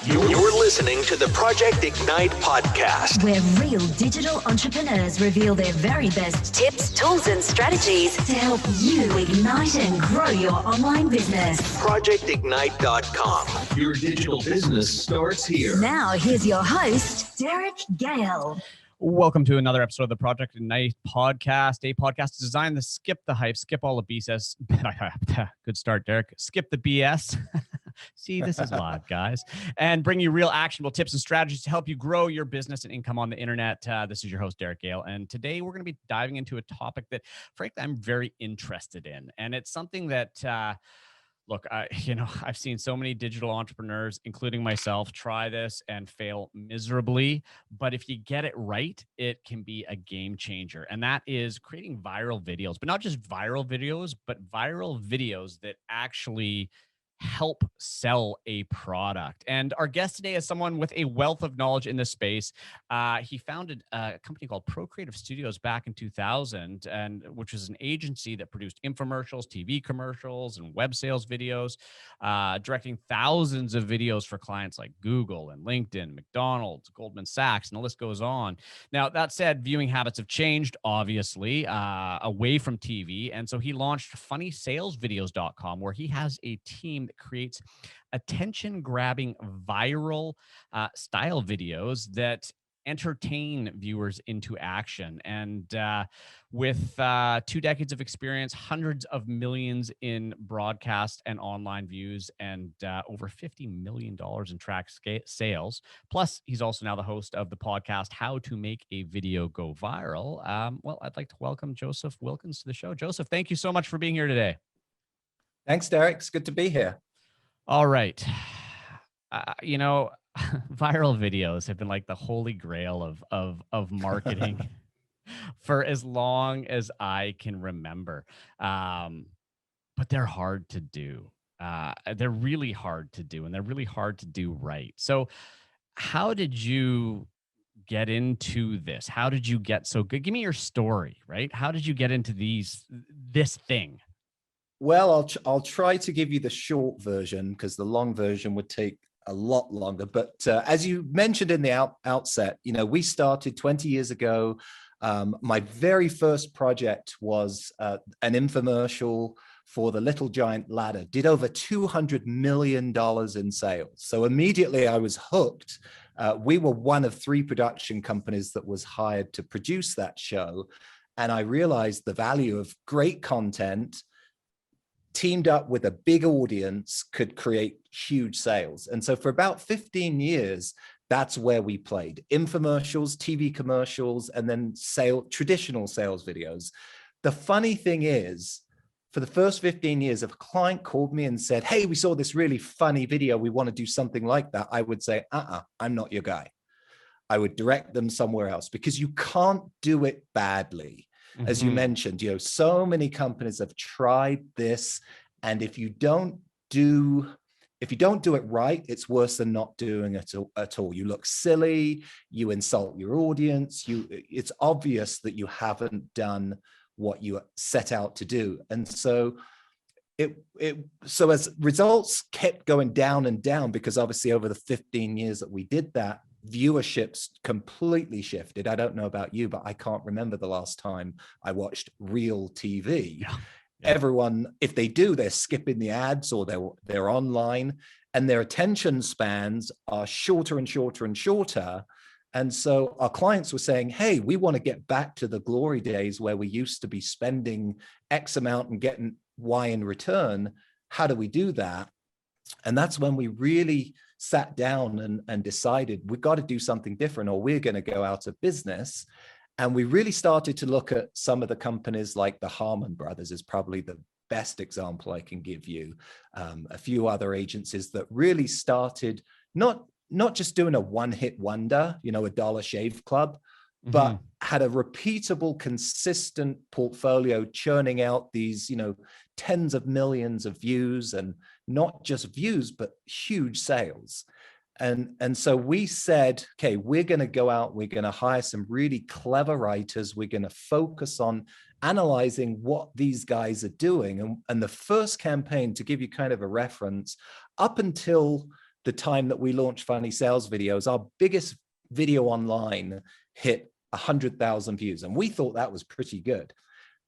You're listening to the Project Ignite podcast, where real digital entrepreneurs reveal their very best tips, tools, and strategies to help you ignite and grow your online business. ProjectIgnite.com. Your digital business starts here. Now, here's your host, Derek Grail. Welcome to another episode of the Project Ignite podcast, a podcast designed to skip the hype, skip all the BS. Good start, Derek. Skip the BS. See, this is live, guys. And bring you real actionable tips and strategies to help you grow your business and income on the internet. This is your host, Derek Grail. And today we're going to be diving into a topic that, frankly, I'm very interested in. And it's something that, look, I've seen so many digital entrepreneurs, including myself, try this and fail miserably. But if you get it right, it can be a game changer. And that is creating viral videos, but not just viral videos, but viral videos that actually help sell a product. And our guest today is someone with a wealth of knowledge in this space. He founded a company called Pro Creative Studios back in 2000, which was an agency that produced infomercials, TV commercials, and web sales videos, directing thousands of videos for clients like Google and LinkedIn, McDonald's, Goldman Sachs, and the list goes on. Now, that said, viewing habits have changed, obviously, away from TV. And so he launched funnysalesvideos.com, where he has a team that creates attention-grabbing viral style videos that entertain viewers into action. And with 2 decades of experience, hundreds of millions in broadcast and online views, and over $50 million in track sales. Plus, he's also now the host of the podcast, How to Make a Video Go Viral. Well, I'd like to welcome Joseph Wilkins to the show. Joseph, thank you so much for being here today. Thanks, Derek. It's good to be here. All right. Viral videos have been like the holy grail of marketing for as long as I can remember. But they're hard to do. They're really hard to do, and they're really hard to do right. So how did you get into this? How did you get so good? Give me your story, right? How did you get into this thing? Well, I'll try to give you the short version, because the long version would take a lot longer. But as you mentioned in the outset, we started 20 years ago. My very first project was an infomercial for the Little Giant Ladder. Did over $200 million in sales. So immediately I was hooked. We were one of 3 production companies that was hired to produce that show. And I realized the value of great content teamed up with a big audience could create huge sales. And so for about 15 years, that's where we played: infomercials, TV commercials, and then traditional sales videos. The funny thing is, for the first 15 years, if a client called me and said, "Hey, we saw this really funny video, we want to do something like that," I would say, I'm not your guy. I would direct them somewhere else, because you can't do it badly. As you mentioned, so many companies have tried this, and if you don't do it right, it's worse than not doing it at all. You look silly, you insult your audience, it's obvious that you haven't done what you set out to do. And so so as results kept going down and down, because obviously over the 15 years that we did that, viewerships completely shifted. I don't know about you, but I can't remember the last time I watched real TV. Yeah. Everyone, if they do, they're skipping the ads, or they're online, and their attention spans are shorter and shorter and shorter. And so our clients were saying, "Hey, we want to get back to the glory days where we used to be spending X amount and getting Y in return. How do we do that?" And that's when we really sat down and decided we've got to do something different, or we're going to go out of business. And we really started to look at some of the companies, like the Harmon Brothers is probably the best example I can give you. A few other agencies that really started not just doing a one-hit wonder, a Dollar Shave Club, but had a repeatable, consistent portfolio churning out these, tens of millions of views, and not just views, but huge sales. And so we said, okay, we're going to go out, we're going to hire some really clever writers. We're going to focus on analyzing what these guys are doing. And the first campaign, to give you kind of a reference, up until the time that we launched Funny Sales Videos, our biggest video online hit 100,000 views. And we thought that was pretty good.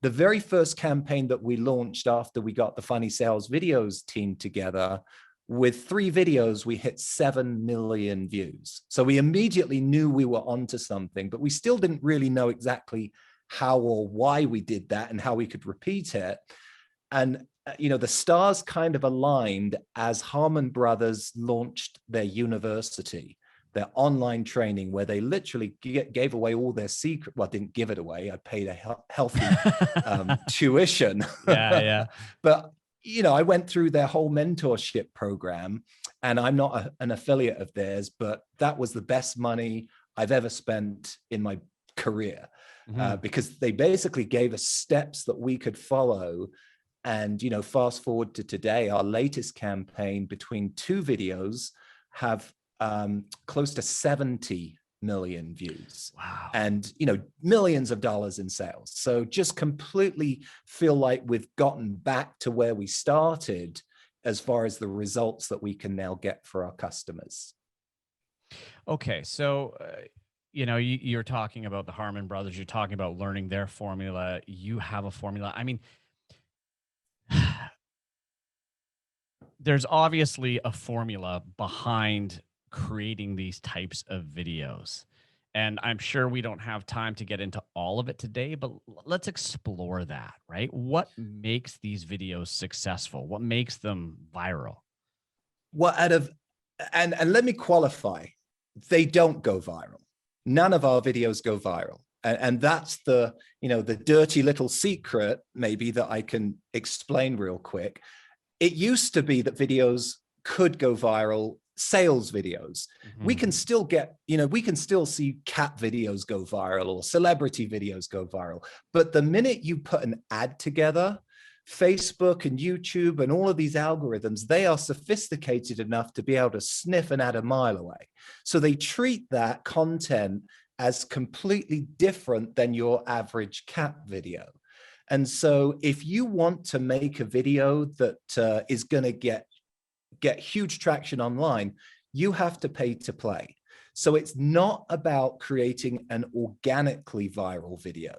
The very first campaign that we launched after we got the Funny Sales Videos team together, with 3 videos, we hit 7 million views. So we immediately knew we were onto something, but we still didn't really know exactly how or why we did that and how we could repeat it. And, the stars kind of aligned as Harmon Brothers launched their university, their online training, where they literally gave away all their secret. Well, didn't give it away. I paid a healthy tuition. Yeah. But, I went through their whole mentorship program, and I'm not an affiliate of theirs, but that was the best money I've ever spent in my career, because they basically gave us steps that we could follow. And, fast forward to today, our latest campaign, between 2 videos, have close to 70 million views. Wow. And, millions of dollars in sales. So just completely feel like we've gotten back to where we started as far as the results that we can now get for our customers. Okay. So, you're talking about the Harmon Brothers, you're talking about learning their formula. You have a formula. I mean, there's obviously a formula behind creating these types of videos. And I'm sure we don't have time to get into all of it today, but let's explore that, right? What makes these videos successful? What makes them viral? Well, and let me qualify, they don't go viral. None of our videos go viral. And that's the dirty little secret, maybe, that I can explain real quick. It used to be that videos could go viral, sales videos. We can still get, we can still see cat videos go viral or celebrity videos go viral. But the minute you put an ad together, Facebook and YouTube and all of these algorithms, they are sophisticated enough to be able to sniff an ad a mile away. So they treat that content as completely different than your average cat video. And so if you want to make a video that is going to get huge traction online, you have to pay to play. So it's not about creating an organically viral video.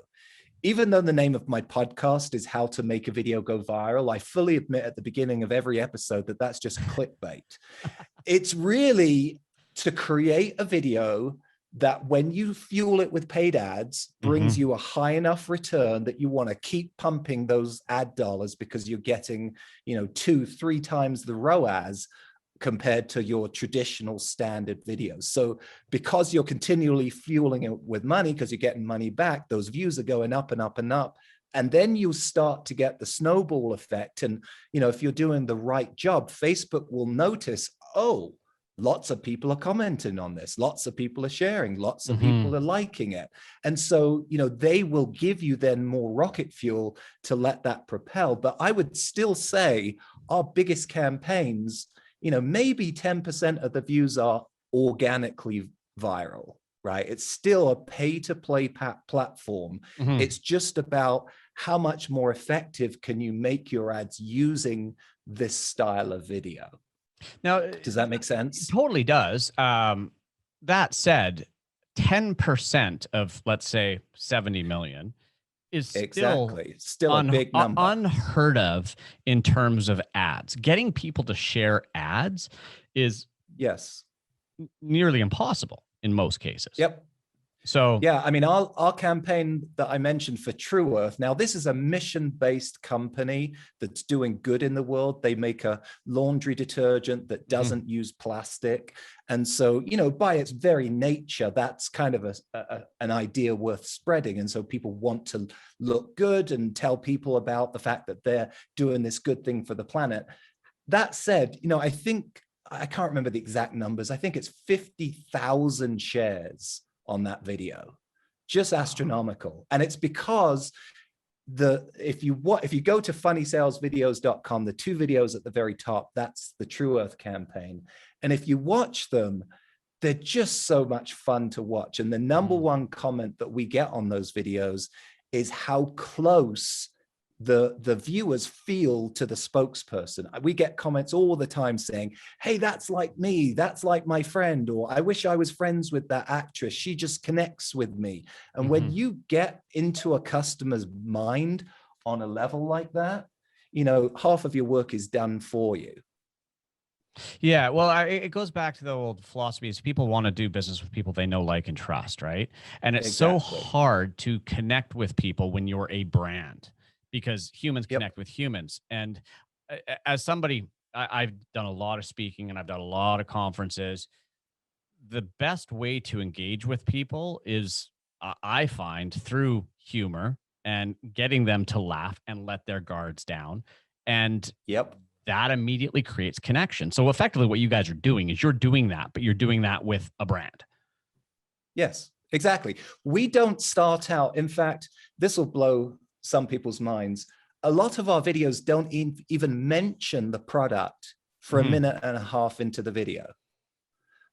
Even though the name of my podcast is How to Make a Video Go Viral, I fully admit at the beginning of every episode that that's just clickbait. It's really to create a video that, when you fuel it with paid ads, brings you a high enough return that you want to keep pumping those ad dollars, because you're getting, 2-3 times the ROAS compared to your traditional standard videos. So because you're continually fueling it with money, because you're getting money back, those views are going up and up and up. And then you start to get the snowball effect. And, if you're doing the right job, Facebook will notice, oh, lots of people are commenting on this. Lots of people are sharing. Lots of people are liking it. And so, they will give you then more rocket fuel to let that propel. But I would still say our biggest campaigns, maybe 10% of the views are organically viral, right? It's still a pay-to-play platform. It's just about how much more effective can you make your ads using this style of video. Now, does that make sense? It totally does. That said, 10% of, let's say, 70 million is still a big number. Unheard of in terms of ads. Getting people to share ads is nearly impossible in most cases. Yep. So yeah, I mean, our campaign that I mentioned for True Earth, now this is a mission-based company that's doing good in the world. They make a laundry detergent that doesn't use plastic. And so, by its very nature, that's kind of an idea worth spreading. And so people want to look good and tell people about the fact that they're doing this good thing for the planet. That said, I think, I can't remember the exact numbers. I think it's 50,000 shares on that video, just astronomical. And it's because if you go to funnysalesvideos.com, the 2 videos at the very top, that's the True Earth campaign. And if you watch them, they're just so much fun to watch. And the number one comment that we get on those videos is how close the viewers feel to the spokesperson. We get comments all the time saying, hey, that's like me, that's like my friend, or I wish I was friends with that actress, she just connects with me. And when you get into a customer's mind on a level like that, you know, half of your work is done for you. Yeah, well, it goes back to the old philosophy is people want to do business with people they know, like, and trust, right? And it's so hard to connect with people when you're a brand, because humans connect with humans. And as somebody, I've done a lot of speaking and I've done a lot of conferences. The best way to engage with people is, I find, through humor and getting them to laugh and let their guards down. And that immediately creates connection. So effectively what you guys are doing is you're doing that, but you're doing that with a brand. Yes, exactly. We don't start out. In fact, this will blow some people's minds. A lot of our videos don't even mention the product for a minute and a half into the video.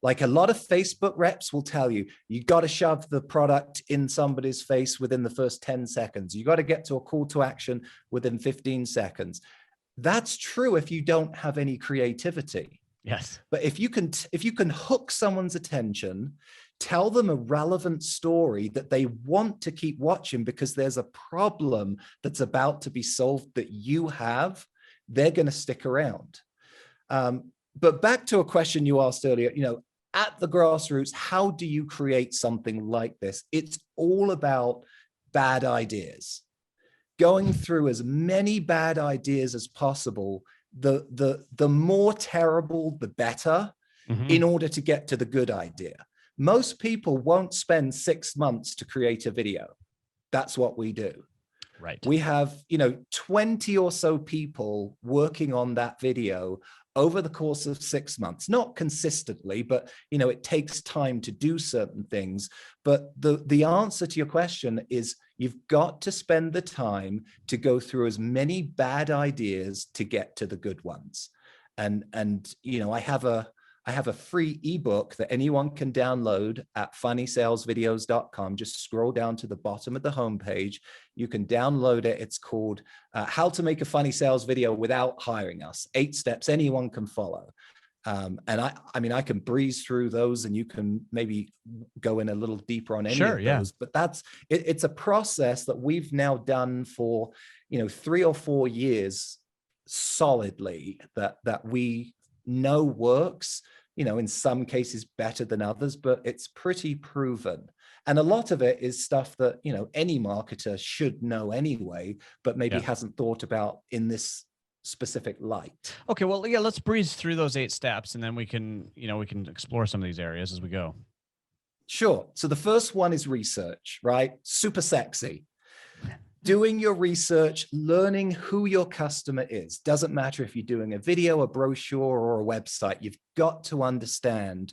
Like a lot of Facebook reps will tell you, you got to shove the product in somebody's face within the first 10 seconds. You got to get to a call to action within 15 seconds. That's true if you don't have any creativity. Yes. But if you can hook someone's attention, tell them a relevant story that they want to keep watching because there's a problem that's about to be solved that you have, they're going to stick around. But back to a question you asked earlier, you know, at the grassroots, how do you create something like this? It's all about bad ideas. Going through as many bad ideas as possible, the more terrible, the better, in order to get to the good idea. Most people won't spend 6 months to create a video. That's what we do. Right. We have, you know, 20 or so people working on that video over the course of 6 months, not consistently, but, you know, it takes time to do certain things. But the answer to your question is you've got to spend the time to go through as many bad ideas to get to the good ones. And you know, I have a free ebook that anyone can download at funnysalesvideos.com. Just scroll down to the bottom of the homepage. You can download it. It's called How to Make a Funny Sales Video Without Hiring Us. 8 steps anyone can follow. And I mean, I can breeze through those and you can maybe go in a little deeper on any of those, but it's a process that we've now done for, you know, 3 or 4 years solidly that we know works, you know, in some cases better than others, but it's pretty proven. And a lot of it is stuff that, you know, any marketer should know anyway, but maybe hasn't thought about in this specific light. Okay, well, yeah, let's breeze through those 8 steps and then we can, you know, we can explore some of these areas as we go. Sure. So the first one is research, right? Super sexy. Doing your research, learning who your customer is. Doesn't matter if you're doing a video, a brochure, or a website. You've got to understand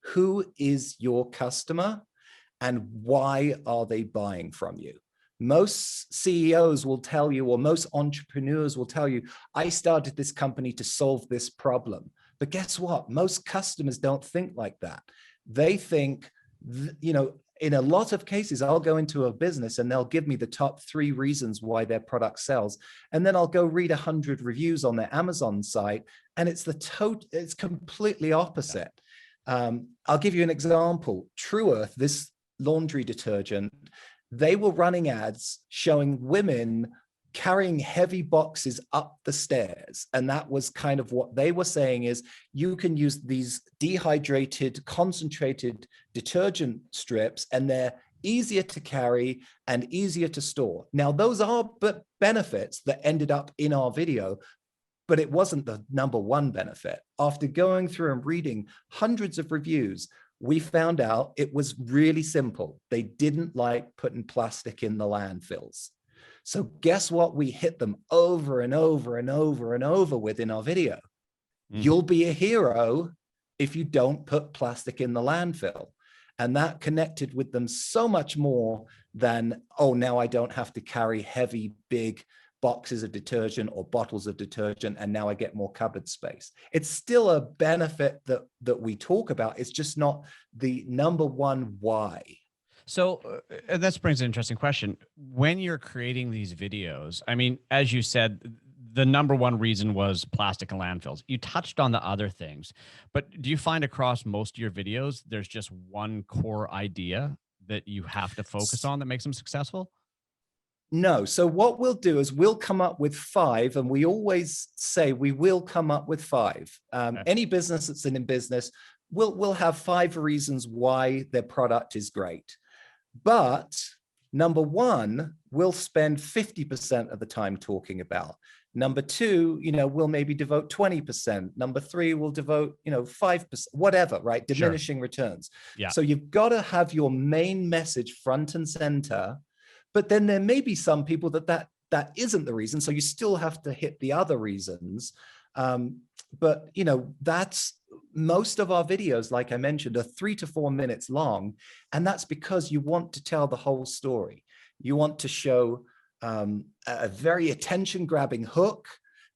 who is your customer and why are they buying from you. Most CEOs will tell you, or most entrepreneurs will tell you, I started this company to solve this problem. But guess what? Most customers don't think like that. They think, you know, in a lot of cases, I'll go into a business and they'll give me the top 3 reasons why their product sells. And then I'll go read 100 reviews on their Amazon site. And it's it's completely opposite. I'll give you an example. True Earth, this laundry detergent, they were running ads showing women carrying heavy boxes up the stairs. And that was kind of what they were saying is you can use these dehydrated, concentrated detergent strips and they're easier to carry and easier to store. Now, those are benefits that ended up in our video, but it wasn't the number one benefit. After going through and reading hundreds of reviews, we found out it was really simple. They didn't like putting plastic in the landfills. So guess what? We hit them over and over and over and over with in our video. You'll be a hero if you don't put plastic in the landfill. And that connected with them so much more than, oh, now I don't have to carry heavy, big boxes of detergent or bottles of detergent, and now I get more cupboard space. It's still a benefit that we talk about. It's just not the number one why. So this brings an interesting question. When you're creating these videos, I mean, as you said, the number one reason was plastic and landfills. You touched on the other things, but do you find across most of your videos, there's just one core idea that you have to focus on that makes them successful? No. So what we'll do is we'll come up with 5, and we always say we will come up with 5. Okay. Any business that's in business will have 5 reasons why their product is great. But number 1, we'll spend 50% of the time talking about. Number 2, we'll maybe devote 20%. Number 3, we'll devote, 5%, whatever, right? Diminishing returns. Yeah. So you've got to have your main message front and center. But then there may be some people that isn't the reason. So you still have to hit the other reasons. But that's most of our videos, like I mentioned, are 3 to 4 minutes long. And that's because you want to tell the whole story. You want to show a very attention grabbing hook.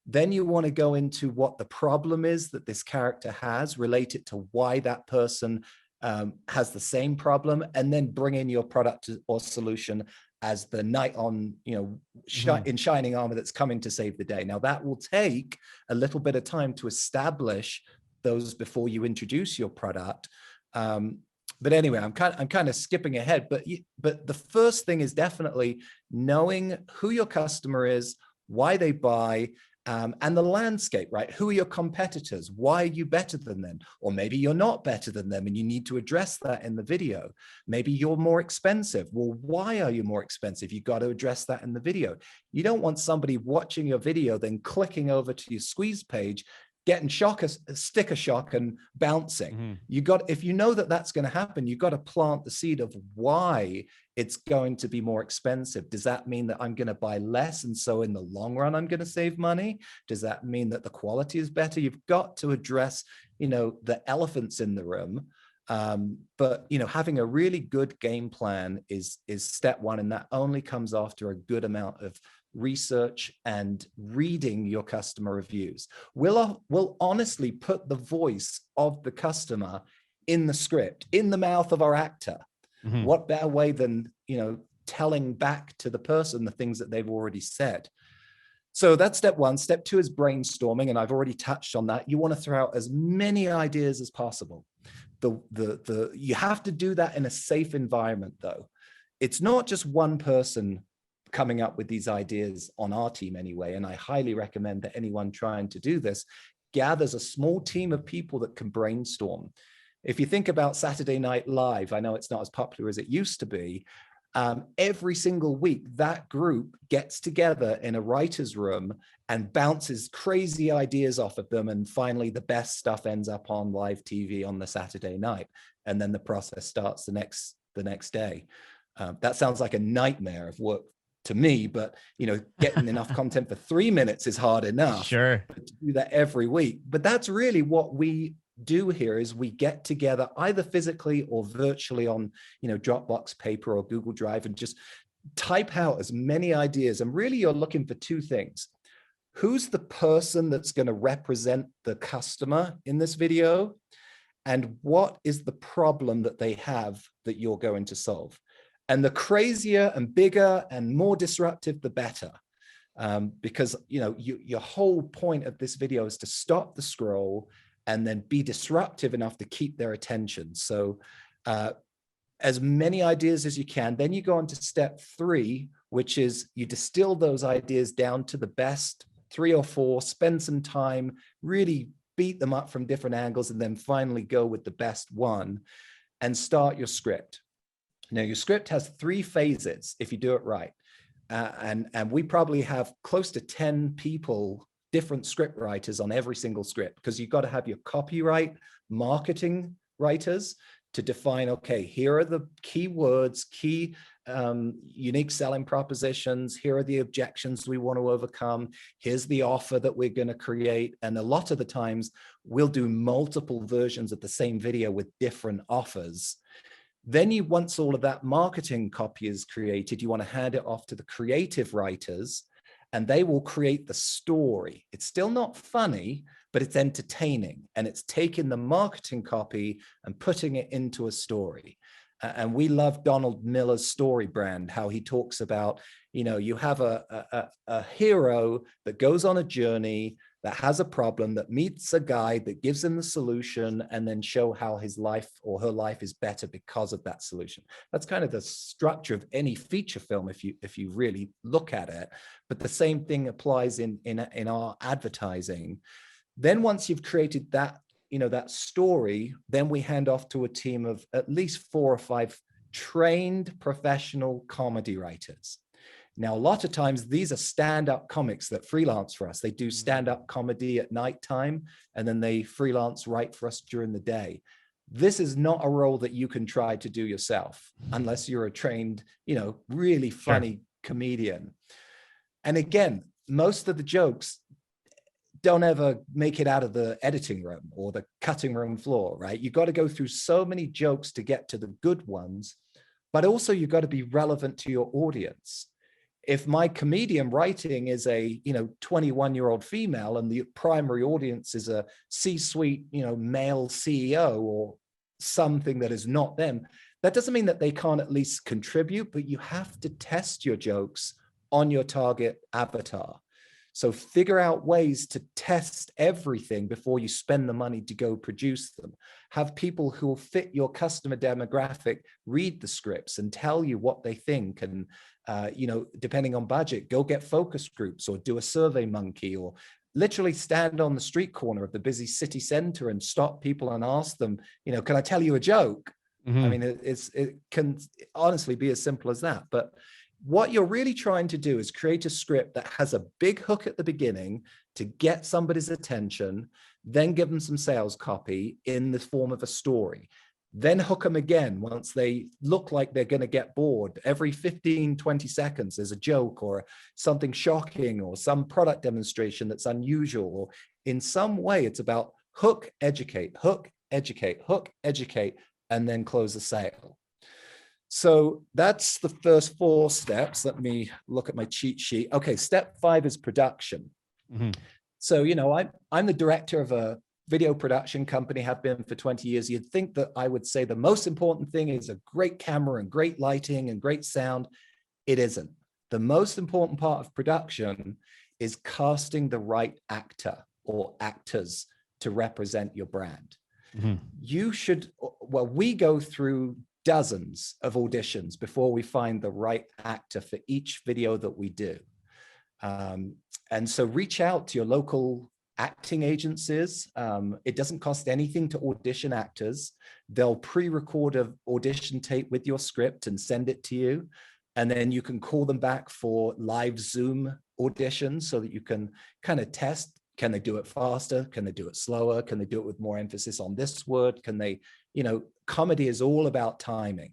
Then you want to go into what the problem is that this character has, relate it to why that person has the same problem, and then bring in your product or solution as the knight on, in shining armor that's coming to save the day. Now that will take a little bit of time to establish those before you introduce your product. But anyway, I'm kind of skipping ahead. But the first thing is definitely knowing who your customer is, why they buy, and the landscape, right? Who are your competitors? Why are you better than them? Or maybe you're not better than them and you need to address that in the video. Maybe you're more expensive. Well, why are you more expensive? You've got to address that in the video. You don't want somebody watching your video, then clicking over to your squeeze page, getting sticker shock and bouncing. If you know that that's going to happen, you've got to plant the seed of why it's going to be more expensive. Does that mean that I'm going to buy less, and so in the long run I'm going to save money? Does that mean that the quality is better? You've got to address, the elephants in the room. But having a really good game plan is step 1, and that only comes after a good amount of research and reading your customer reviews. We'll honestly put the voice of the customer in the script, in the mouth of our actor. What better way than, telling back to the person the things that they've already said? So that's step 1. Step 2 is brainstorming, and I've already touched on that. You want to throw out as many ideas as possible. You have to do that in a safe environment, though. It's not just one person coming up with these ideas on our team anyway, and I highly recommend that anyone trying to do this gathers a small team of people that can brainstorm. If you think about Saturday Night Live, I know it's not as popular as it used to be. Every single week, that group gets together in a writer's room and bounces crazy ideas off of them. And finally, the best stuff ends up on live TV on the Saturday night. And then the process starts the next day. That sounds like a nightmare of work to me, but getting enough content for 3 minutes is hard enough. Sure. To do that every week. But that's really what we do here, is we get together either physically or virtually on Dropbox paper or Google Drive and just type out as many ideas. And really you're looking for 2 things. Who's the person that's going to represent the customer in this video? And what is the problem that they have that you're going to solve? And the crazier and bigger and more disruptive, the better. Because your whole point of this video is to stop the scroll and then be disruptive enough to keep their attention. So as many ideas as you can. Then you go on to step 3, which is you distill those ideas down to the best 3 or 4, spend some time, really beat them up from different angles, and then finally go with the best one and start your script. Now, your script has 3 phases if you do it right. And we probably have close to 10 people, different script writers on every single script, because you've got to have your copyright, marketing writers to define, okay, here are the key words, key unique selling propositions. Here are the objections we want to overcome. Here's the offer that we're going to create. And a lot of the times we'll do multiple versions of the same video with different offers. Then once all of that marketing copy is created, you want to hand it off to the creative writers, and they will create the story. It's still not funny, but it's entertaining, and it's taking the marketing copy and putting it into a story. And we love Donald Miller's story brand, how he talks about, you have a hero that goes on a journey, that has a problem, that meets a guide, that gives him the solution, and then show how his life or her life is better because of that solution. That's kind of the structure of any feature film, if you really look at it. But the same thing applies in our advertising. Then once you've created that, that story, then we hand off to a team of at least 4 or 5 trained professional comedy writers. Now, a lot of times these are stand-up comics that freelance for us. They do stand-up comedy at nighttime, and then they freelance write for us during the day. This is not a role that you can try to do yourself unless you're a trained, really funny comedian. And again, most of the jokes don't ever make it out of the editing room or the cutting room floor, right? You got to go through so many jokes to get to the good ones, but also you've got to be relevant to your audience. If my comedian writing is a 21-year-old female and the primary audience is a C-suite male CEO or something that is not them, that doesn't mean that they can't at least contribute, but you have to test your jokes on your target avatar. So figure out ways to test everything before you spend the money to go produce them. Have people who will fit your customer demographic read the scripts and tell you what they think. And, depending on budget, go get focus groups or do a Survey Monkey, or literally stand on the street corner of the busy city center and stop people and ask them, can I tell you a joke? I mean, it can honestly be as simple as that. But what you're really trying to do is create a script that has a big hook at the beginning to get somebody's attention, then give them some sales copy in the form of a story, then hook them again once they look like they're going to get bored. Every 15, 20 seconds, there's a joke or something shocking or some product demonstration that's unusual, or in some way it's about hook, educate, hook, educate, hook, educate, and then close the sale. So that's the first 4 steps. Let me look at my cheat sheet. Okay, step 5 is production. So, I'm the director of a video production company, have been for 20 years. You'd think that I would say the most important thing is a great camera and great lighting and great sound. It isn't. The most important part of production is casting the right actor or actors to represent your brand. You should, we go through dozens of auditions before we find the right actor for each video that we do. And so reach out to your local acting agencies. It doesn't cost anything to audition actors. They'll pre-record an audition tape with your script and send it to you. And then you can call them back for live Zoom auditions so that you can kind of test, can they do it faster? Can they do it slower? Can they do it with more emphasis on this word? Can they, comedy is all about timing.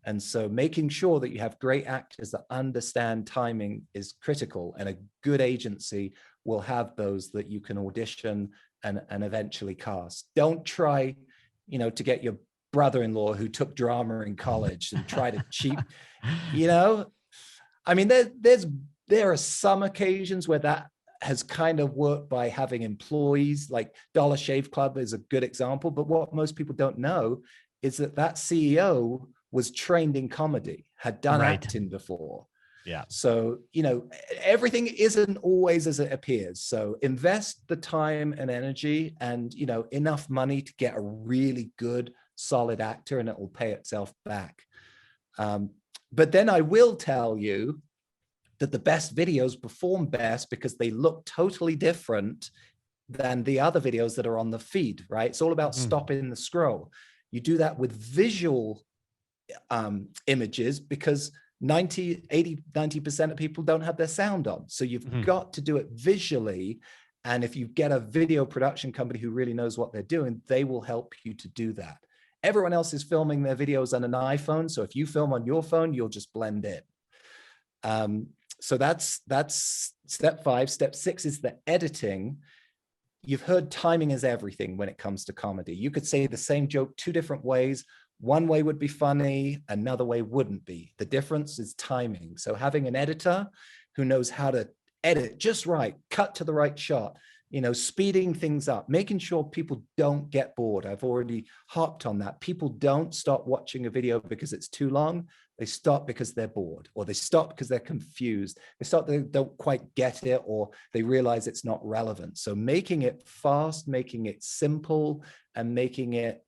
And so making sure that you have great actors that understand timing is critical, and a good agency will have those that you can audition and eventually cast. Don't try, to get your brother-in-law who took drama in college and try to cheat, I mean, there are some occasions where that has kind of worked by having employees, like Dollar Shave Club is a good example. But what most people don't know is that CEO was trained in comedy, had done acting before. Yeah. So, everything isn't always as it appears. So invest the time and energy and, enough money to get a really good, solid actor, and it will pay itself back. But then I will tell you that the best videos perform best because they look totally different than the other videos that are on the feed, right? It's all about stopping the scroll. You do that with visual images because 90% of people don't have their sound on. So you've got to do it visually. And if you get a video production company who really knows what they're doing, they will help you to do that. Everyone else is filming their videos on an iPhone. So if you film on your phone, you'll just blend in. So that's step 5. Step 6 is the editing. You've heard timing is everything when it comes to comedy. You could say the same joke 2 different ways. One way would be funny, another way wouldn't be. The difference is timing. So having an editor who knows how to edit just right, cut to the right shot, speeding things up, making sure people don't get bored. I've already harped on that. People don't stop watching a video because it's too long. They stop because they're bored, or they stop because they're confused. They don't quite get it, or they realize it's not relevant. So making it fast, making it simple, and making it,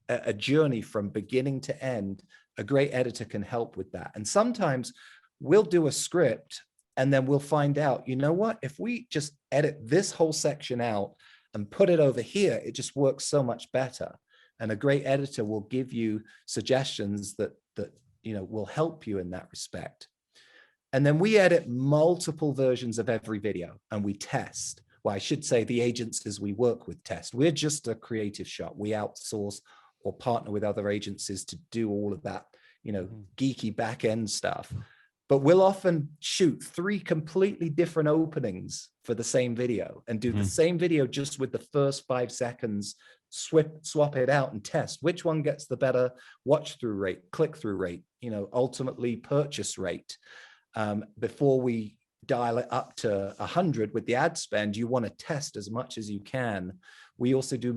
a journey from beginning to end, a great editor can help with that. And sometimes we'll do a script and then we'll find out, if we just edit this whole section out and put it over here, it just works so much better. And a great editor will give you suggestions that will help you in that respect. And then we edit multiple versions of every video and we test. Well, I should say the agencies we work with test. We're just a creative shop. We outsource or partner with other agencies to do all of that, geeky back end stuff. But we'll often shoot 3 completely different openings for the same video and do the same video just with the first 5 seconds, swap it out and test which one gets the better watch through rate, click through rate, ultimately purchase rate. Before we dial it up to 100 with the ad spend, you want to test as much as you can. We also do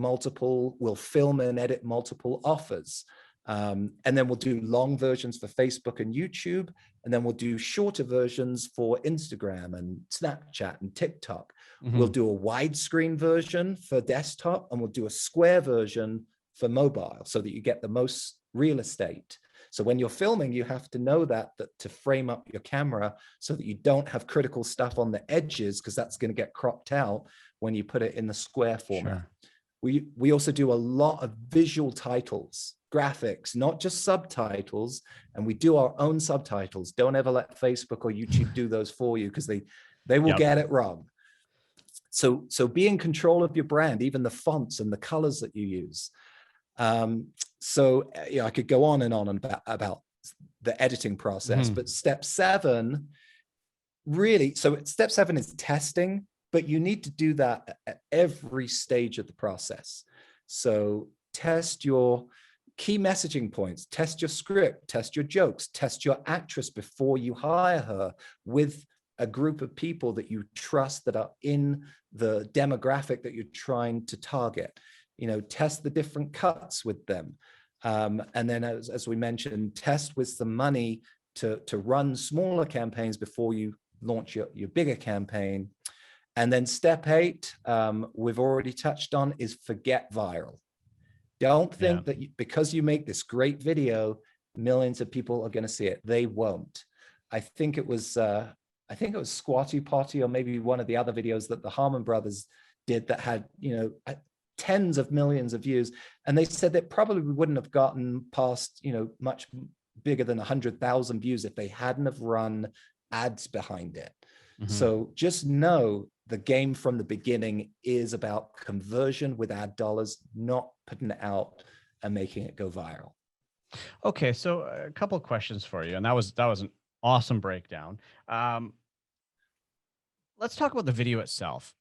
we'll film and edit multiple offers. And then we'll do long versions for Facebook and YouTube. And then we'll do shorter versions for Instagram and Snapchat and TikTok. We'll do a widescreen version for desktop, and we'll do a square version for mobile so that you get the most real estate. So when you're filming, you have to know that to frame up your camera so that you don't have critical stuff on the edges, because that's going to get cropped out when you put it in the square format. Sure. We also do a lot of visual titles, graphics, not just subtitles, and we do our own subtitles. Don't ever let Facebook or YouTube do those for you, because they will get it wrong. So be in control of your brand, even the fonts and the colors that you use. I could go on and on about the editing process, but step 7 really, so step 7 is testing, but you need to do that at every stage of the process. So test your key messaging points, test your script, test your jokes, test your actress before you hire her with a group of people that you trust that are in the demographic that you're trying to target. Test the different cuts with them. And then as we mentioned, test with some money to run smaller campaigns before you launch your bigger campaign. And then step 8, we've already touched on, is forget viral. Don't think that because you make this great video, millions of people are going to see it. They won't. I think it was Squatty Potty, or maybe one of the other videos that the Harmon brothers did that had, tens of millions of views. And they said that probably wouldn't have gotten past, much bigger than 100,000 views if they hadn't have run ads behind it. So just know the game from the beginning is about conversion with ad dollars, not putting it out and making it go viral. Okay, so a couple of questions for you, and that was an awesome breakdown. Let's talk about the video itself.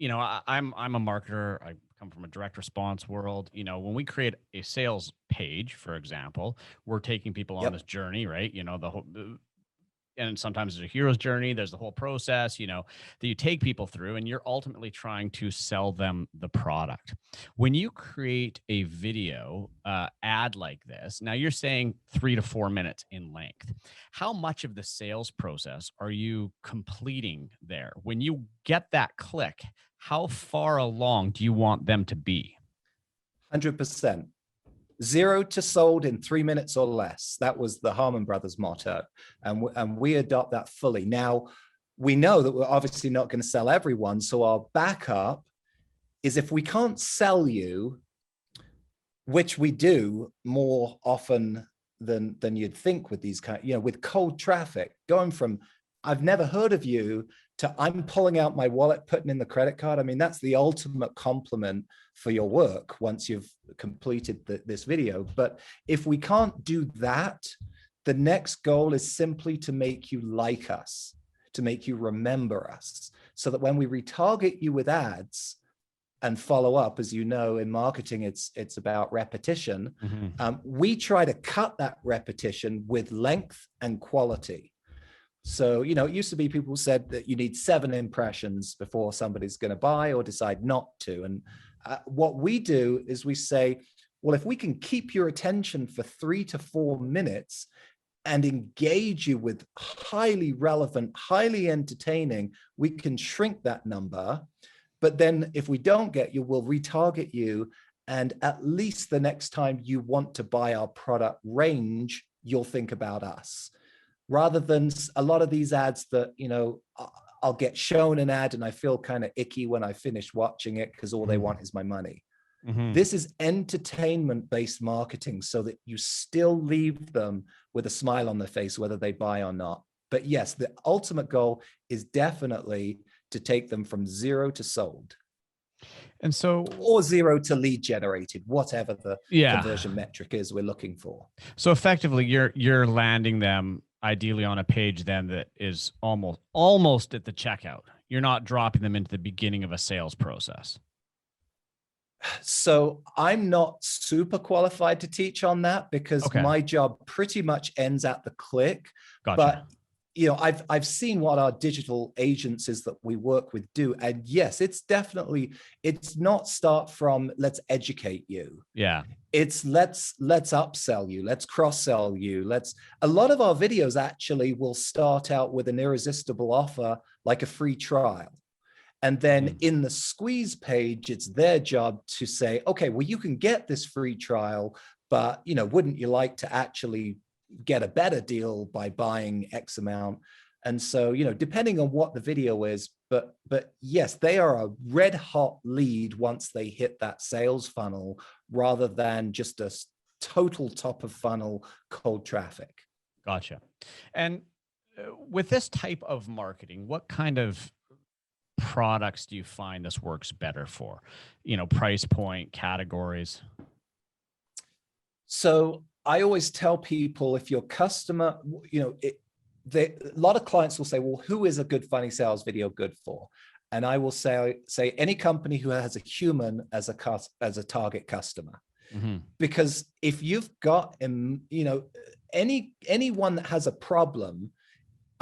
I'm a marketer. I come from a direct response world. When we create a sales page, for example, we're taking people on this journey, right? The whole. And sometimes there's a hero's journey. There's the whole process, that you take people through, and you're ultimately trying to sell them the product. When you create a video ad like this, now you're saying 3 to 4 minutes in length. How much of the sales process are you completing there? When you get that click, how far along do you want them to be? 100%. 0 to sold in 3 minutes or less. That was the Harmon brothers motto. And we adopt that fully. Now, we know that we're obviously not going to sell everyone. So our backup is, if we can't sell you, which we do more often than you'd think with these with cold traffic, going from I've never heard of you to I'm pulling out my wallet, putting in the credit card. I mean, that's the ultimate compliment for your work once you've completed this video. But if we can't do that, the next goal is simply to make you like us, to make you remember us, so that when we retarget you with ads and follow up, as you know, in marketing, it's about repetition. We try to cut that repetition with length and quality. So, it used to be people said that you need 7 impressions before somebody's going to buy or decide not to. And what we do is we say, well, if we can keep your attention for 3 to 4 minutes and engage you with highly relevant, highly entertaining, we can shrink that number. But then if we don't get you, we'll retarget you. And at least the next time you want to buy our product range, you'll think about us. Rather than a lot of these ads that, I'll get shown an ad and I feel kind of icky when I finish watching it because all they want is my money. Mm-hmm. This is entertainment-based marketing so that you still leave them with a smile on their face, whether they buy or not. But yes, the ultimate goal is definitely to take them from 0 to sold. And so, or 0 to lead generated, whatever the conversion metric is we're looking for. So effectively, you're landing them ideally on a page then that is almost at the checkout. You're not dropping them into the beginning of a sales process. So I'm not super qualified to teach on that because my job pretty much ends at the click. Gotcha. But I've seen what our digital agencies that we work with do. And yes, it's not start from let's educate you. Yeah. It's let's upsell you, let's cross-sell you. A lot of our videos actually will start out with an irresistible offer, like a free trial. And then in the squeeze page, it's their job to say, okay, well, you can get this free trial, but wouldn't you like to actually get a better deal by buying X amount? And so, depending on what the video is, but yes, they are a red hot lead once they hit that sales funnel, rather than just a total top of funnel cold traffic. Gotcha. And with this type of marketing, what kind of products do you find this works better for? Price point, categories? So I always tell people, if your customer, a lot of clients will say, well, who is a good funny sales video good for? And I will say any company who has a human as a target customer. Mm-hmm. Because if you've got, anyone that has a problem,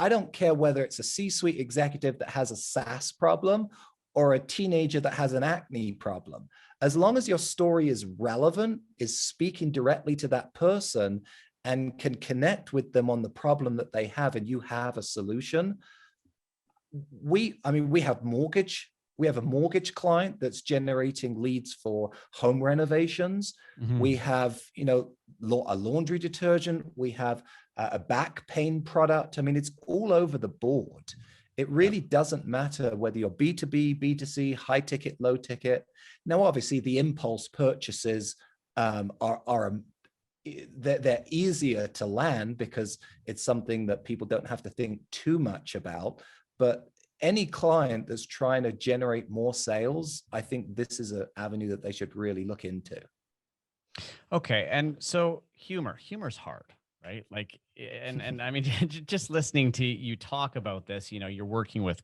I don't care whether it's a C-suite executive that has a SaaS problem or a teenager that has an acne problem. As long as your story is relevant, is speaking directly to that person and can connect with them on the problem that they have, and you have a solution. We have mortgage. We have a mortgage client that's generating leads for home renovations. Mm-hmm. We have, a laundry detergent. We have a back pain product. It's all over the board. It really doesn't matter whether you're B2B, B2C, high ticket, low ticket. Now, obviously, the impulse purchases they're easier to land because it's something that people don't have to think too much about. But any client that's trying to generate more sales, I think this is an avenue that they should really look into. Okay. And so humor's hard, right? Like, and just listening to you talk about this, you're working with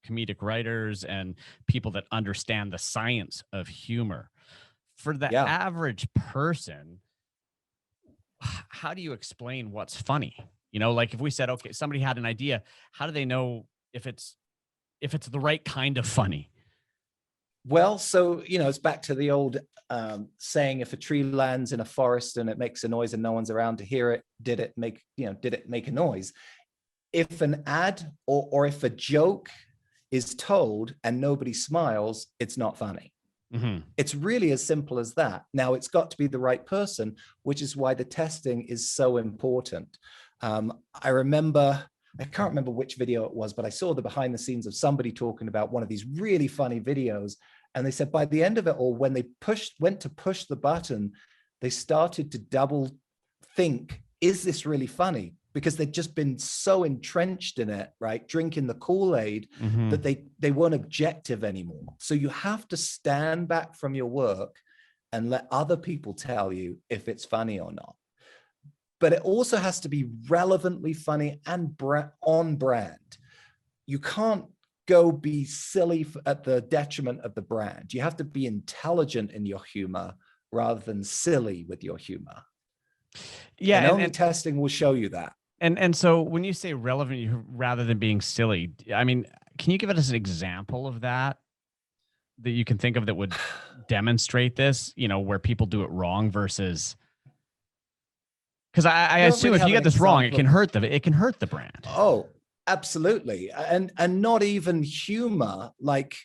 comedic writers and people that understand the science of humor. For the average person, how do you explain what's funny? Like if we said, okay, somebody had an idea, how do they know if it's the right kind of funny? Well, so, it's back to the old saying, if a tree lands in a forest and it makes a noise and no one's around to hear it, did it make a noise? If an ad or if a joke is told and nobody smiles, it's not funny. Mm-hmm. It's really as simple as that. Now, it's got to be the right person, which is why the testing is so important. I can't remember which video it was, but I saw the behind the scenes of somebody talking about one of these really funny videos. And they said by the end of it all, when they went to push the button, they started to double think, is this really funny? Because they'd just been so entrenched in it, right? Drinking the Kool-Aid, mm-hmm. that they weren't objective anymore. So you have to stand back from your work and let other people tell you if it's funny or not. But it also has to be relevantly funny and on brand. You can't go be silly at the detriment of the brand. You have to be intelligent in your humor rather than silly with your humor. Yeah, and only testing will show you that. And so when you say relevant rather than being silly, I mean, can you give us an example of that you can think of that would demonstrate this, where people do it wrong versus, because I Don't assume really if you have an get this wrong, it example. can hurt the brand. Oh, absolutely. And not even humor. Like,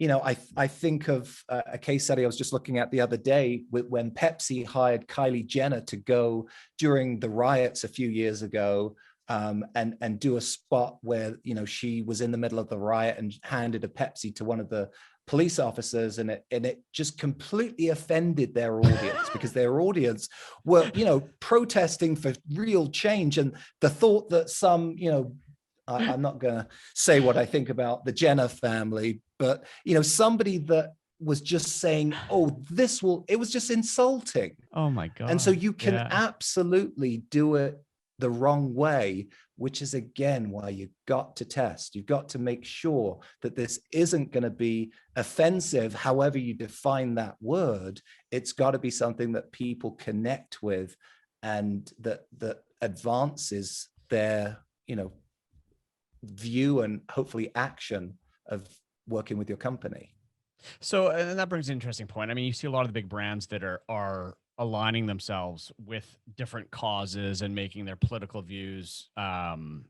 I think of a case study I was just looking at the other day when Pepsi hired Kylie Jenner to go during the riots a few years ago, and do a spot where, she was in the middle of the riot and handed a Pepsi to one of the police officers, and it just completely offended their audience because their audience were, protesting for real change. And the thought that some, I'm not going to say what I think about the Jenner family, but, somebody that was just saying, oh, it was just insulting. Oh my God. And so you can absolutely do it the wrong way, which is again why you've got to test. You've got to make sure that this isn't going to be offensive, however you define that word. It's got to be something that people connect with and that advances their, view and hopefully action of working with your company. So, and that brings an interesting point. I mean, you see a lot of the big brands that are aligning themselves with different causes and making their political views known,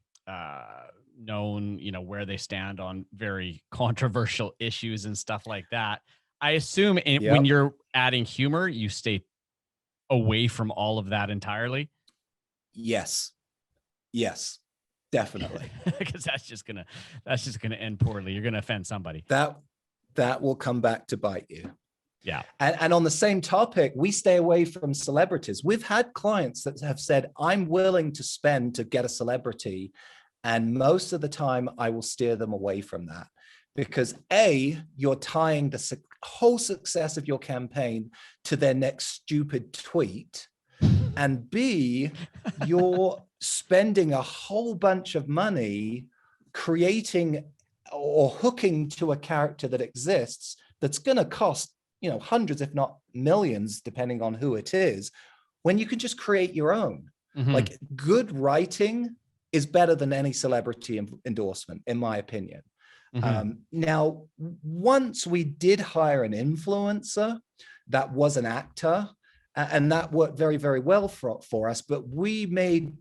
where they stand on very controversial issues and stuff like that. I assume when you're adding humor, you stay away from all of that entirely. Yes, definitely. Because that's just gonna end poorly. You're gonna offend somebody. That will come back to bite you. Yeah. And on the same topic, we stay away from celebrities. We've had clients that have said, I'm willing to spend to get a celebrity. And most of the time I will steer them away from that because A, you're tying the whole success of your campaign to their next stupid tweet. And B, you're spending a whole bunch of money creating or hooking to a character that exists that's going to cost, hundreds, if not millions, depending on who it is, when you can just create your own. Mm-hmm. Like good writing is better than any celebrity endorsement, in my opinion. Mm-hmm. Now, once we did hire an influencer that was an actor, and that worked very, very well for us, but we made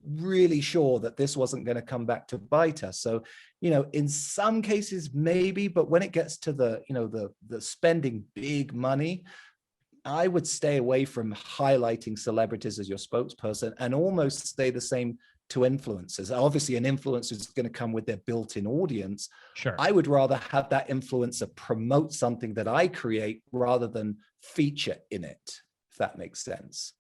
really sure that this wasn't going to come back to bite us. So, in some cases, maybe, but when it gets to the spending big money, I would stay away from highlighting celebrities as your spokesperson and almost say the same to influencers. Obviously, an influencer is going to come with their built-in audience. Sure. I would rather have that influencer promote something that I create rather than feature in it, if that makes sense.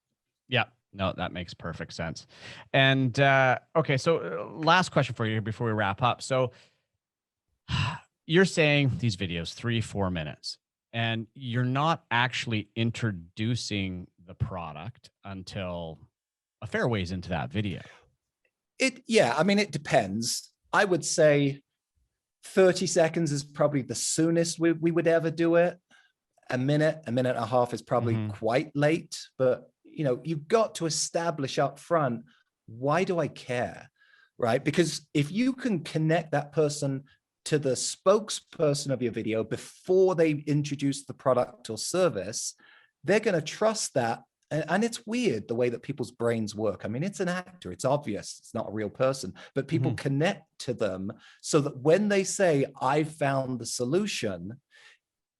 Yeah. No, that makes perfect sense. And okay, so last question for you before we wrap up. So you're saying these videos 3-4 minutes, and you're not actually introducing the product until a fair ways into that video. I mean, it depends. I would say 30 seconds is probably the soonest we would ever do it. A minute and a half is probably quite late, but you've got to establish up front, why do I care, right? Because if you can connect that person to the spokesperson of your video before they introduce the product or service, they're going to trust that. And it's weird the way that people's brains work. I mean, it's an actor, it's obvious, it's not a real person, but people connect to them so that when they say, I found the solution,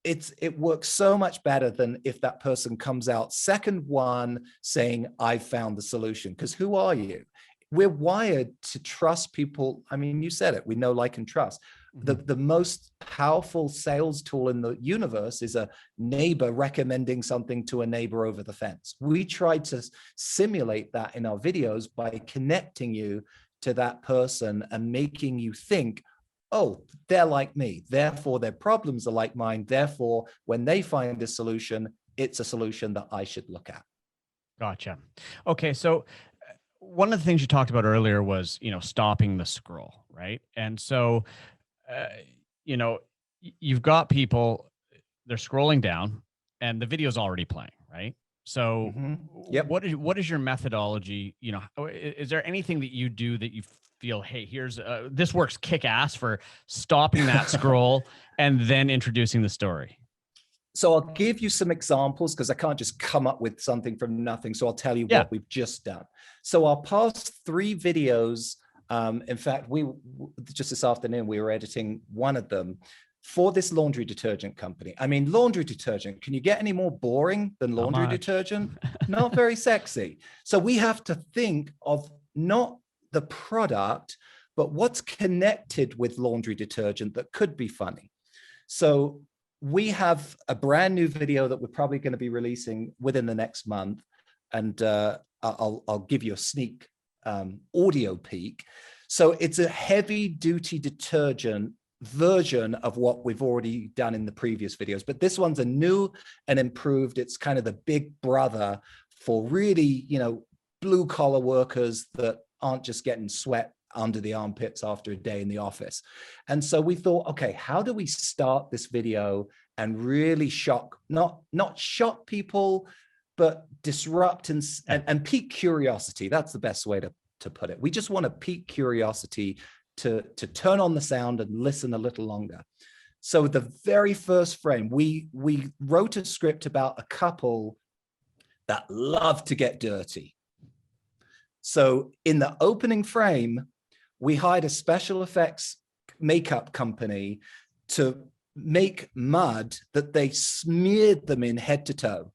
it works so much better than if that person comes out second one saying, I found the solution. Because who are you? We're wired to trust people. I mean, you said it, we know, like, and trust. The most powerful sales tool in the universe is a neighbor recommending something to a neighbor over the fence. We try to simulate that in our videos by connecting you to that person and making you think, oh, they're like me, therefore their problems are like mine. Therefore, when they find a solution, it's a solution that I should look at. Gotcha. Okay. So one of the things you talked about earlier was, stopping the scroll, right? And so, you've got people, they're scrolling down and the video's already playing, right? So Yep. what is your methodology? You know, is there anything that you do that you feel, hey, here's this works kick ass for stopping that scroll and then introducing the story? So I'll give you some examples because I can't just come up with something from nothing. So I'll tell you what we've just done. So our past 3 videos, in fact, we just this afternoon, we were editing one of them for this laundry detergent company. I mean, laundry detergent, can you get any more boring than laundry detergent? Not very sexy. So we have to think of not the product, but what's connected with laundry detergent that could be funny. So we have a brand new video that we're probably going to be releasing within the next month. And I'll give you a sneak audio peek. So it's a heavy duty detergent version of what we've already done in the previous videos, but this one's a new and improved. It's kind of the big brother for really, you know, blue collar workers that aren't just getting sweat under the armpits after a day in the office. And so we thought, okay, how do we start this video and really shock, not shock people, but disrupt and pique curiosity. That's the best way to put it. We just want to pique curiosity to turn on the sound and listen a little longer. So the very first frame, we wrote a script about a couple that love to get dirty. So in the opening frame, we hired a special effects makeup company to make mud that they smeared them in head to toe.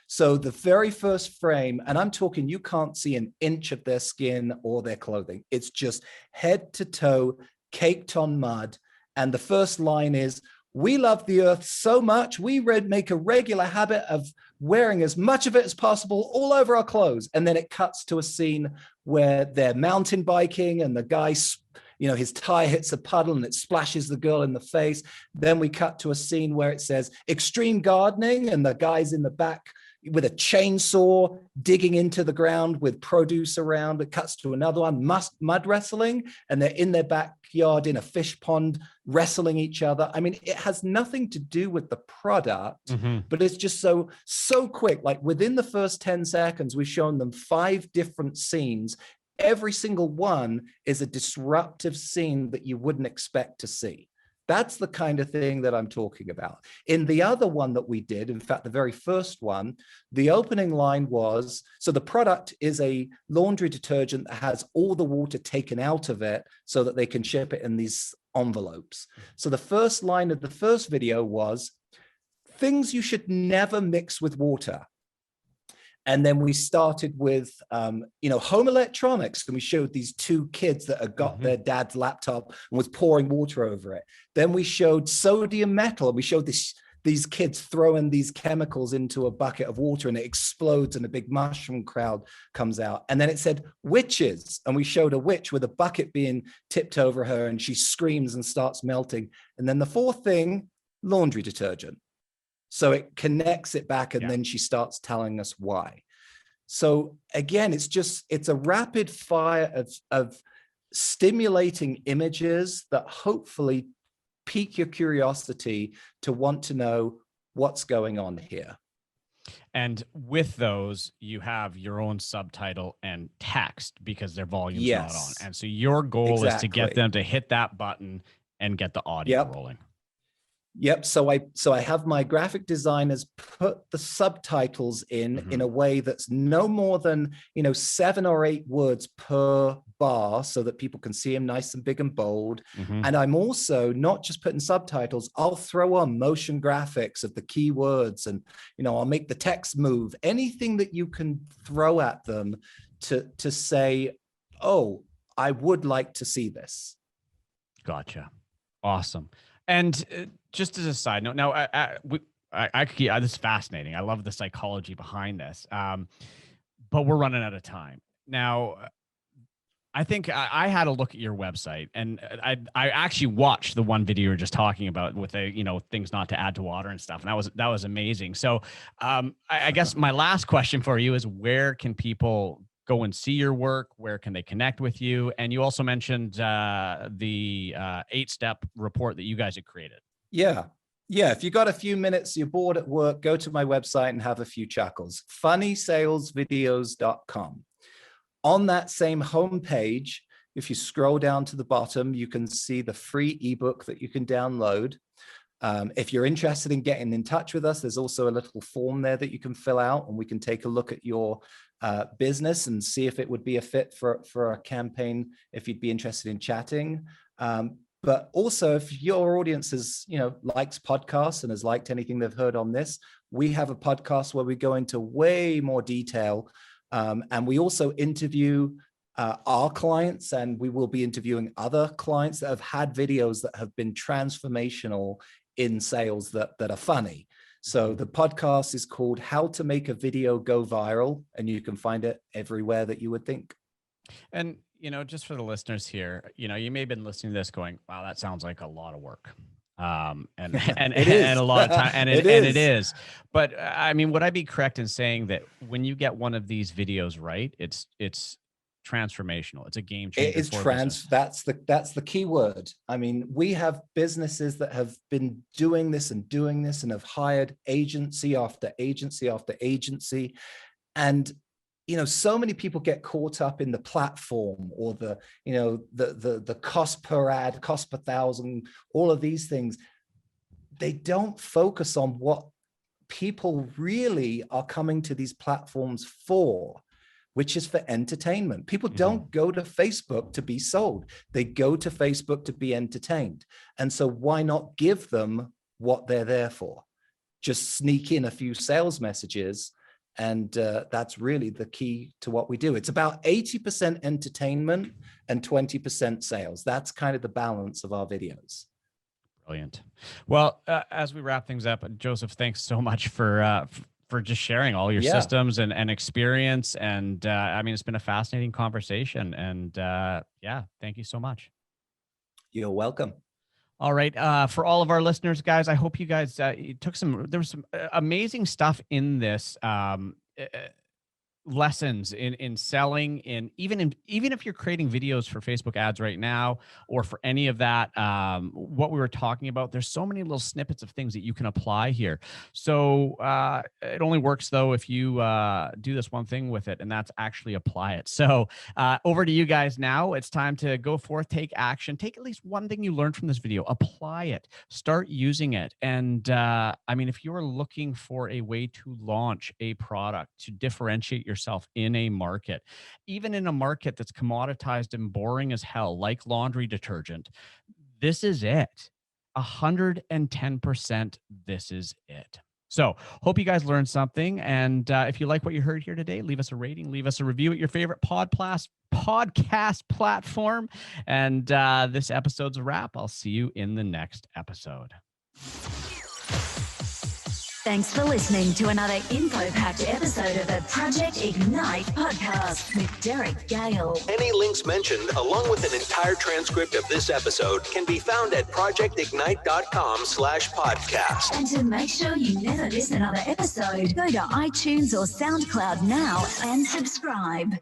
So the very first frame, and I'm talking, you can't see an inch of their skin or their clothing. It's just head to toe, caked on mud. And the first line is, "We love the earth so much, we make a regular habit of wearing as much of it as possible all over our clothes." And then it cuts to a scene where they're mountain biking and the guy, you know, his tire hits a puddle and it splashes the girl in the face. Then we cut to a scene where it says extreme gardening and the guy's in the back with a chainsaw digging into the ground with produce around. It cuts to another one, mud wrestling, and they're in their backyard in a fish pond wrestling each other. I mean, it has nothing to do with the product, but it's just so quick. Like within the first 10 seconds, we've shown them 5 different scenes. Every single one is a disruptive scene that you wouldn't expect to see. That's the kind of thing that I'm talking about. In the other one that we did, in fact, the very first one, the opening line was, so the product is a laundry detergent that has all the water taken out of it so that they can ship it in these envelopes. So the first line of the first video was, "Things you should never mix with water." And then we started with, home electronics. And we showed these 2 kids that had got their dad's laptop and was pouring water over it. Then we showed sodium metal. And we showed these kids throwing these chemicals into a bucket of water and it explodes and a big mushroom cloud comes out. And then it said witches. And we showed a witch with a bucket being tipped over her and she screams and starts melting. And then the 4th thing, laundry detergent. So it connects it back and then she starts telling us why. So again, it's a rapid fire of stimulating images that hopefully pique your curiosity to want to know what's going on here. And with those, you have your own subtitle and text because their volume's not on. And so your goal is to get them to hit that button and get the audio rolling. Yep. So I have my graphic designers put the subtitles in a way that's no more than 7 or 8 words per bar, so that people can see them nice and big and bold. And I'm also not just putting subtitles. I'll throw on motion graphics of the keywords, and I'll make the text move. Anything that you can throw at them to say, "Oh, I would like to see this." Gotcha. Awesome. And just as a side note, now this is fascinating. I love the psychology behind this, but we're running out of time now. I think I had a look at your website, and I actually watched the one video you were just talking about with the things not to add to water and stuff, and that was amazing. So I guess my last question for you is, where can people go and see your work? Where can they connect with you? And you also mentioned the 8-step report that you guys had created. Yeah. Yeah, if you got a few minutes, you're bored at work, go to my website and have a few chuckles. funnysalesvideos.com. On that same homepage, if you scroll down to the bottom, you can see the free ebook that you can download. If you're interested in getting in touch with us, there's also a little form there that you can fill out, and we can take a look at your business and see if it would be a fit for a campaign, if you'd be interested in chatting. But also, if your audience is, likes podcasts and has liked anything they've heard on this, we have a podcast where we go into way more detail. And we also interview our clients, and we will be interviewing other clients that have had videos that have been transformational in sales that are funny. So the podcast is called How to Make a Video Go Viral, and you can find it everywhere that you would think. And, just for the listeners here, you may have been listening to this going, wow, that sounds like a lot of work. And a lot of time, and it is. But I mean, would I be correct in saying that when you get one of these videos right, it's transformational? It's a game changer. It is that's the key word. I mean, we have businesses that have been doing this and have hired agency after agency after agency, and so many people get caught up in the platform or the cost per ad, cost per thousand, all of these things. They don't focus on what people really are coming to these platforms for, which is for entertainment. People don't go to Facebook to be sold. They go to Facebook to be entertained. And so why not give them what they're there for? Just sneak in a few sales messages. And that's really the key to what we do. It's about 80% entertainment and 20% sales. That's kind of the balance of our videos. Brilliant. Well, as we wrap things up, Joseph, thanks so much for just sharing all your systems and experience. And I mean, it's been a fascinating conversation. And thank you so much. You're welcome. All right. For all of our listeners, guys, I hope you guys there was some amazing stuff in this lessons in selling, even if you're creating videos for Facebook ads right now, or for any of that, what we were talking about, there's so many little snippets of things that you can apply here. So it only works though if you do this one thing with it, and that's actually apply it. So over to you guys now. It's time to go forth, take action, take at least one thing you learned from this video, apply it, start using it. And I mean, if you're looking for a way to launch a product, to differentiate yourself in a market, even in a market that's commoditized and boring as hell, like laundry detergent, this is it. 110%. This is it. So hope you guys learned something. And if you like what you heard here today, leave us a rating, leave us a review at your favorite podcast platform. And this episode's a wrap. I'll see you in the next episode. Thanks for listening to another info-packed episode of the Project Ignite podcast with Derek Gale. Any links mentioned, along with an entire transcript of this episode, can be found at projectignite.com/podcast. And to make sure you never miss another episode, go to iTunes or SoundCloud now and subscribe.